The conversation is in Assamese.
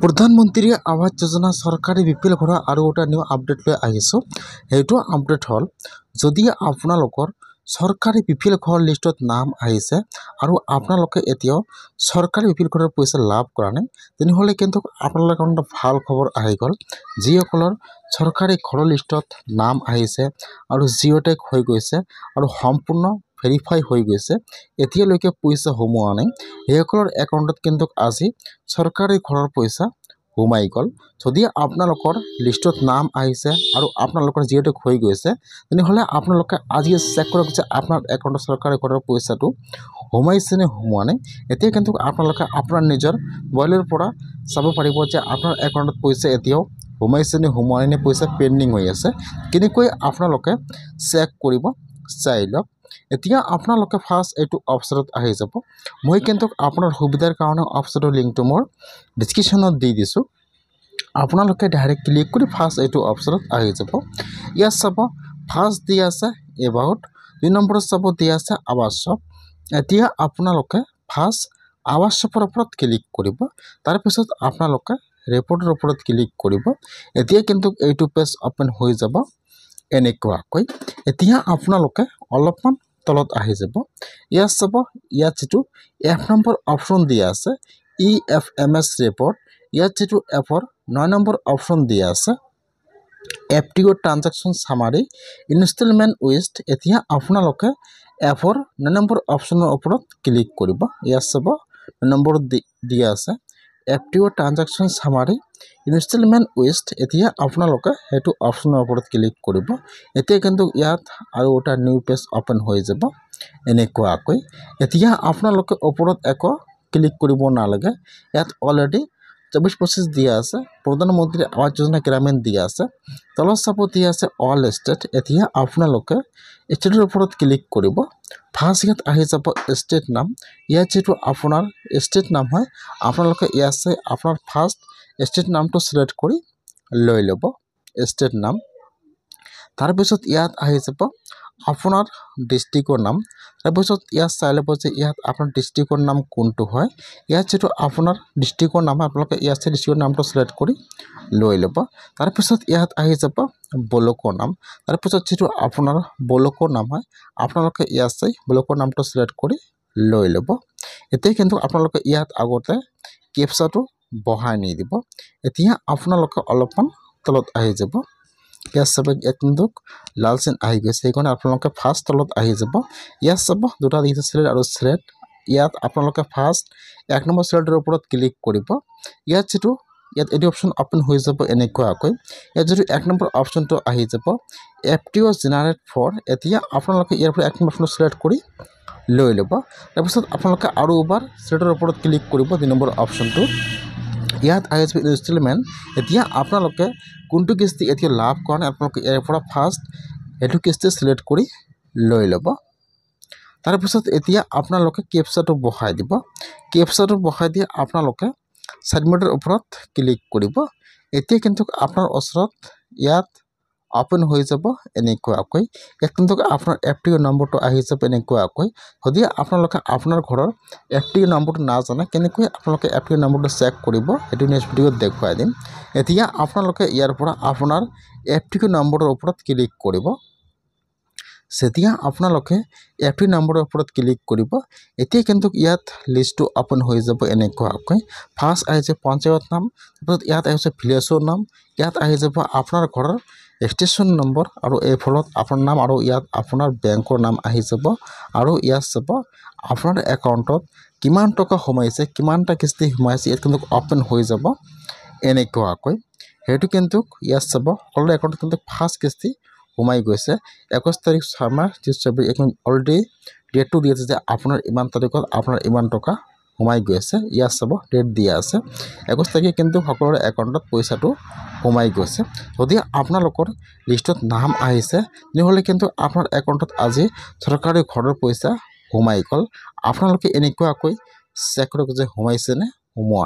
प्रधानमंत्री आवास योजना सरकारी विपिएल घर और गोटे निउ अपडेट ले आहिसो। हेतु अपडेट हल जदि आपनालोकर सरकारी विपिएल घर लिस्टत नाम आहिसे और आपनालोके एतियो सरकारी विपिएल घर पैसा लाभ करा नै तेनहले किन्तु आपनालोकर ভাল खबर आहि गल। जिসকলৰ सरकारी घर लिस्टत नाम आहिसे और जिओटेक হৈ গৈছে और सम्पूर्ण भेरिफाई হৈ গৈছে এতিয়ালৈকে পইচা সোমোৱা নাই সেইসকলৰ একাউণ্টত কিন্তু আজি सरकारी घৰৰ পইচা সোমাই গল। যদি আপোনালোকৰ লিষ্টত নাম আহিছে আৰু আপোনালোকৰ জিঅ'টেক হৈ গৈছে তেনহলে আপোনালোকে আজি চেক কৰক যে আপোনাৰ একাউণ্টত सरकारी ঘৰৰ পইচাটো সোমাইছে নে সোমোৱা নাই। এতিয়া কিন্তু আপোনালোকে আপোনাৰ নিজৰ মোবাইলৰ পৰা চাব পাৰিব যে আপোনাৰ একাউণ্টত পইচা এতিয়াও সোমাইছে নে সোমোৱা নাই, পইচা পেন্ডিং হৈ আছে। কেনেকৈ আপোনালোকে চেক কৰিব চাই লওক। এতিয়া আপোনালোকে ফাৰ্ষ্ট এইটো অপশ্যনত আহি যাব। মই কিন্তু আপোনাৰ সুবিধাৰ কাৰণে অপশ্যনৰ লিংকটো মোৰ ডিসক্ৰিপশনত দি দিছো। আপোনালোকে ডাইৰেক্ট ক্লিক কৰি ফাৰ্ষ্ট এইটো অপশ্যনত আহি যাব। ইয়াত চাব ফাৰ্ষ্ট দি আছে এবাউট, 2 নম্বৰত চাব দি আছে আৱাসক। এতিয়া আপোনালোকে ফাৰ্ষ্ট আৱাসৰ ওপৰত ক্লিক কৰিব, তাৰ পিছত আপোনালোকে ৰিপৰ্টৰ ওপৰত ক্লিক কৰিব। এতিয়া কিন্তু এইটো পেজ ওপেন হৈ যাব এনেকুৱাকৈ। এতিয়া আপোনালোকে অলপমান তলত আহি যাব। ইয়াত চাব ইয়াত যেটো F নম্বৰ অপশ্যন দিয়া আছে EFMS ৰিপৰ্ট, ইয়াত যেটো Fৰ 9 নম্বৰ অপশ্যন দিয়া আছে FTO ট্ৰানজেকশন সামাৰি ইনষ্টলমেন্ট উইষ্ট। এতিয়া আপোনালোকে Fৰ 9 নম্বৰ অপশ্যনৰ ওপৰত ক্লিক কৰিব। ইয়াত চাব 9 নম্বৰ দিয়া আছে FTO ট্ৰানজেকশন সামাৰি ইনষ্টলমেন্ট উইষ্ট। এতিয়া আপোনালোকে হেতু অপশ্যনৰ ওপৰত ক্লিক কৰিব। এতিয়া কিন্তু ইয়াত আৰু এটা নিউ পেজ ওপেন হৈ যাব এনেকুৱাকৈ। এতিয়া আপোনালোকে ওপৰত একো ক্লিক কৰিব নালাগে। ইয়াত অলৰেডি 24-25 দিয়া আছে, প্ৰধানমন্ত্ৰী আৱাস যোজনা গ্ৰামীণ দিয়া আছে। তলত চাব দিয়া আছে অল ষ্টেট। এতিয়া আপোনালোকে ষ্টেটৰ ওপৰত ক্লিক কৰিব। ফাৰ্ষ্ট ইয়াত আহি যাব ষ্টেট নাম। ইয়াত যেটো আপোনাৰ ষ্টেট নাম হয় আপোনালোকে ইয়াত চাই আপোনাৰ ফাৰ্ষ্ট ষ্টেট নামটো সিলেক্ট কৰি লৈ ল'ব ষ্টেট নাম। তাৰ পিছত ইয়াত আহি যাব আপোনাৰ ডিস্ট্ৰিক্টৰ নাম। তাৰ পিছত ইয়াত চাই ল'ব যে ইয়াত আপোনাৰ ডিস্ট্ৰিক্টৰ নাম কোনটো হয়। ইয়াত যেটো আপোনাৰ ডিস্ট্ৰিক্টৰ নাম আপোনালোকে ইয়াত চাই ডিস্ট্ৰিক্টৰ নামটো সিলেক্ট কৰি লৈ ল'ব। তাৰ পিছত ইয়াত আহি যাব ব্লকৰ নাম। তাৰ পিছত যেটো আপোনাৰ ব্লকৰ নাম হয় আপোনালোকে ইয়াত চাই ব্লকৰ নামটো সিলেক্ট কৰি লৈ ল'ব। এতিয়া কিন্তু আপোনালোকে ইয়াত আগতে কেপচাটো বহাই নি দিব। এতিয়া আপোনালোকে অলপমান তলত আহি যাব। ইয়াত চাব কিন্তু লাল চিন আহি গৈছে, সেইকাৰণে আপোনালোকে ফাৰ্ষ্ট তলত আহি যাব। ইয়াত চাব দুটা দিছে সিলেক্ট আৰু সিলেক্ট। ইয়াত আপোনালোকে ফাৰ্ষ্ট 1 নম্বৰ সিলেক্টৰ ওপৰত ক্লিক কৰিব। ইয়াত যেটো ইয়াত এডি অপশ্যন ওপেন হৈ যাব এনেকুৱাকৈ। ইয়াত যেটো 1 নম্বৰ অপশ্যনটো আহি যাব FTO জেনাৰেট ফৰ। এতিয়া আপোনালোকে ইয়াৰ পৰা 1 নম্বৰ অপশ্যন সিলেক্ট কৰি লৈ ল'ব। তাৰপিছত আপোনালোকে আৰু এবাৰ সিলেক্টৰ ওপৰত ক্লিক কৰিব 2 নম্বৰ অপশ্যনটো। ইয়াত আহি যাব ইনষ্টলমেন্ট। এতিয়া আপোনালোকে কোনটো কিস্তি এতিয়া লাভ কৰা নাই আপোনালোকে ইয়াৰ পৰা ফাৰ্ষ্ট এটো কিস্তি সিলেক্ট কৰি লৈ ল'ব। তাৰ পিছত এতিয়া আপোনালোকে কেপচাটো বহাই দিব। কেপচাটো বহাই দি আপোনালোকে সাবমিটৰ ওপৰত ক্লিক কৰিব। এতিয়া কিন্তু আপোনাৰ ওচৰত ইয়াত ওপেন হৈ যাব এনেকুৱাকৈ। ইয়াত কিন্তু আপোনাৰ FTO নম্বৰটো আহি যাব এনেকুৱাকৈ। যদি আপোনালোকে আপোনাৰ ঘৰৰ FTO নম্বৰটো নাজানে কেনেকৈ আপোনালোকে FTO নম্বৰটো চেক কৰিব এটো নেক্সট ভিডিঅ'ত দেখুৱাই দিম। এতিয়া আপোনালোকে ইয়াৰ পৰা আপোনাৰ FTO নম্বৰৰ ওপৰত ক্লিক কৰিব। যেতিয়া আপোনালোকে FTO নম্বৰৰ ওপৰত ক্লিক কৰিব এতিয়া কিন্তু ইয়াত লিষ্টটো ওপেন হৈ যাব এনেকুৱাকৈ। ফাৰ্ষ্ট আহি যাব পঞ্চায়ত নাম, তাৰপিছত ইয়াত আহি যাব ভিলেজৰ নাম, ইয়াত আহি যাব আপোনাৰ ঘৰৰ ষ্টেচন নম্বৰ আৰু এই ফলত আপোনাৰ নাম আৰু ইয়াত আপোনাৰ বেংকৰ নাম আহি যাব। আৰু ইয়াত চাব আপোনাৰ একাউণ্টত কিমান টকা সোমাইছে, কিমানটা কিস্তি সোমাইছে ইয়াত কিন্তু ওপেন হৈ যাব এনেকুৱাকৈ। হেতু কিন্তু ইয়াত চাব সকলো একাউণ্টত কিন্তু ফাৰ্ষ্ট কিস্তি সোমাই গৈছে 21 তাৰিখ 6 মাহ 2024। এখন অলৰেডি ডেটটো দি আছে যে আপোনাৰ ইমান তাৰিখত আপোনাৰ ইমান টকা সোমাই গৈছে। ইয়াত চাব ডেট দিয়া আছে 21 তাৰিখে কিন্তু সকলোৰে একাউণ্টত পইচাটো সোমাই গৈছে। যদি আপোনালোকৰ লিষ্টত নাম আহিছে তেনেহলে কিন্তু আপোনাৰ একাউণ্টত আজি চৰকাৰী ঘৰৰ পইচা সোমাই গল। আপোনালোকে এনেকুৱাকৈ চেক কৰক যে সোমাইছে নে সোমোৱা